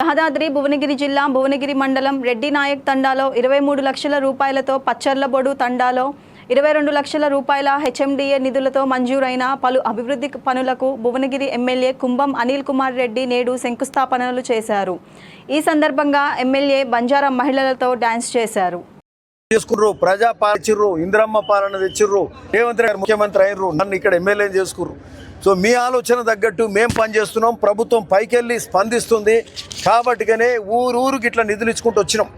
యాదాద్రి భువనగిరి జిల్లా భువనగిరి మండలం రెడ్డి నాయక్ తండాలో 23 లక్షల రూపాయలతో పచ్చర్లబొడు తండాలో 22 లక్షల రూపాయల హెచ్ఎండిఏ నిధులతో మంజూరైన పలు అభివృద్ధి పనులకు భువనగిరి ఎమ్మెల్యే కుంభం అనిల్ కుమార్ రెడ్డి నేడు శంకుస్థాపనలు చేశారు. ఈ సందర్భంగా ఎమ్మెల్యే బంజారా మహిళలతో డాన్స్ చేశారు. ప్రజా పాలించిర్రు, ఇంద్రమ్మ పాలన తెచ్చిర్రు, రేవంత్ రెడ్డి ముఖ్యమంత్రి అయ్యారు, నన్ను ఇక్కడ ఎమ్మెల్యేని చేసుకుర్రు. సో మీ ఆలోచన తగ్గట్టు మేము పనిచేస్తున్నాం. ప్రభుత్వం పైకెళ్ళి స్పందిస్తుంది కాబట్టిగానే ఊరికి ఇట్లా నిధులు ఇచ్చుకుంటూ వచ్చినాం.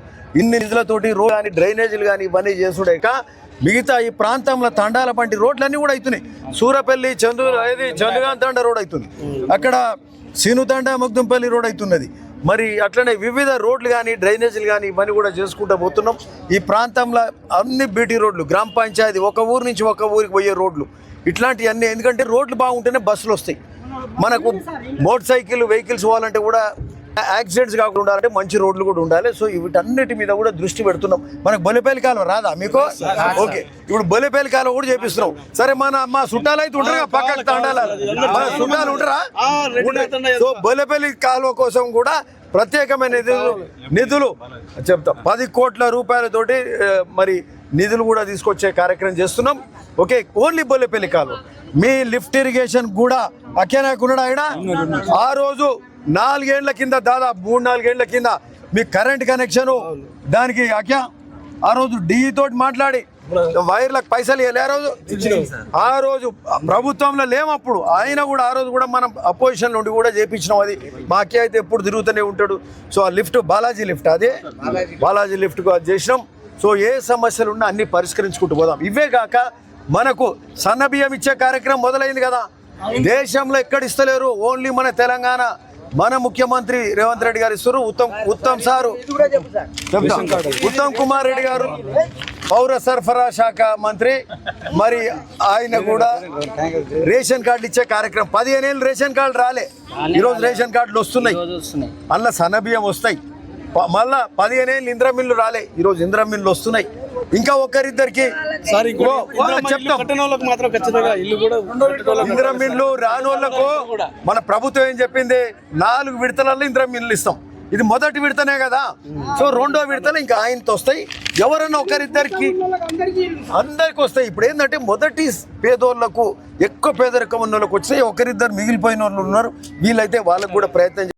ఇన్ని నిధులతోటి రోడ్ కానీ డ్రైనేజీలు కానీ ఇవన్నీ చేసుడేక మిగతా ఈ ప్రాంతంలో తండాల పంటి రోడ్లన్నీ కూడా అవుతున్నాయి. సూరపల్లి చందుగాన్ తండ రోడ్ అవుతుంది, అక్కడ సీనుతండ ముగ్దుంపల్లి రోడ్ అవుతున్నది. మరి అట్లనే వివిధ రోడ్లు కానీ డ్రైనేజీలు కానీ ఇవన్నీ కూడా చేసుకుంటూ పోతున్నాం. ఈ ప్రాంతంలో అన్ని బీటీ రోడ్లు, గ్రామ పంచాయతీ ఒక ఊరు నుంచి ఒక ఊరికి పోయే రోడ్లు ఇట్లాంటివన్నీ. ఎందుకంటే రోడ్లు బాగుంటేనే బస్సులు వస్తాయి. మనకు మోటార్ సైకిల్ వెహికల్స్ పోవాలంటే కూడా యాక్సిడెంట్స్ కాకుండా ఉండాలంటే మంచి రోడ్లు కూడా ఉండాలి. సో వీటన్నిటి మీద కూడా దృష్టి పెడుతున్నాం. మనకు బొలిపల్లి కాలువ రాదా మీకు? ఓకే, ఇప్పుడు బొలిపల్లి కాలువ కూడా చేపిస్తున్నాం. సరే, మా చుట్టాలు అయితే ఉంటారు, పక్కకు తండాల మన చుట్టాలు ఉంటారా? సో బొలిపల్లి కాలువ కోసం కూడా ప్రత్యేకమైన నిధులు చెప్తాం. 10 కోట్ల రూపాయలతోటి మరి నిధులు కూడా తీసుకొచ్చే కార్యక్రమం చేస్తున్నాం. ఓకే, ఓన్లీ బొల్లిపల్లి కాలువ. మీ లిఫ్ట్ ఇరిగేషన్ కూడా అక్కేనాకున్నాడు ఆయన. ఆ రోజు 4 ఏళ్ల కింద, దాదాపు 3-4 ఏళ్ల కింద మీ కరెంట్ కనెక్షన్ దానికి అక్యా ఆ రోజు డిఈ తోటి మాట్లాడి వైర్లకు పైసలు ఇవ్వలే. ఆ రోజు ప్రభుత్వంలో లేమప్పుడు ఆయన కూడా ఆ రోజు కూడా మనం అపోజిషన్ నుండి కూడా చేయించినాం. అది మా అక్కయ్య అయితే ఎప్పుడు తిరుగుతూనే ఉంటాడు. సో ఆ లిఫ్ట్ బాలాజీ లిఫ్ట్, అదే బాలాజీ లిఫ్ట్ చేసినాం. సో ఏ సమస్యలు ఉన్నా అన్ని పరిష్కరించుకుంటూ పోదాం. ఇవే కాక మనకు సన్న బియ్యం ఇచ్చే కార్యక్రమం మొదలైంది కదా. దేశంలో ఎక్కడ ఇస్తలేరు, ఓన్లీ మన తెలంగాణ, మన ముఖ్యమంత్రి రేవంత్ రెడ్డి గారు ఇస్తారు. ఉత్తమ్ కుమార్ రెడ్డి గారు పౌర సరఫరా శాఖ మంత్రి, మరి ఆయన కూడా రేషన్ కార్డులు ఇచ్చే కార్యక్రమం. 15 ఏళ్ళు రేషన్ కార్డు రాలే, ఈరోజు రేషన్ కార్డులు వస్తున్నాయి. అందులో సన్నబియ్యం వస్తాయి. మళ్ళా 15 ఏళ్ళు ఇంద్ర మిల్లు రాలే, ఈరోజు ఇంద్ర మిల్లు వస్తున్నాయి. ఇంకా ఒకరిద్దరికి ఇంద్ర మిల్లు రాని వాళ్ళకు మన ప్రభుత్వం ఏం చెప్పింది, 4 విడతలలో ఇంద్ర మిల్లు ఇస్తాం. ఇది మొదటి విడతనే కదా. సో 2వ విడతలు ఇంకా ఆయనతో వస్తాయి. ఎవరన్నా ఒకరిద్దరికి అందరికి వస్తాయి. ఇప్పుడు ఏంటంటే మొదటి పేదోళ్లకు, ఎక్కువ పేదరికం ఉన్న వాళ్ళకి వచ్చాయి, ఒకరిద్దరు మిగిలిపోయిన వాళ్ళు ఉన్నారు. వీళ్ళైతే వాళ్ళకు కూడా ప్రయత్నం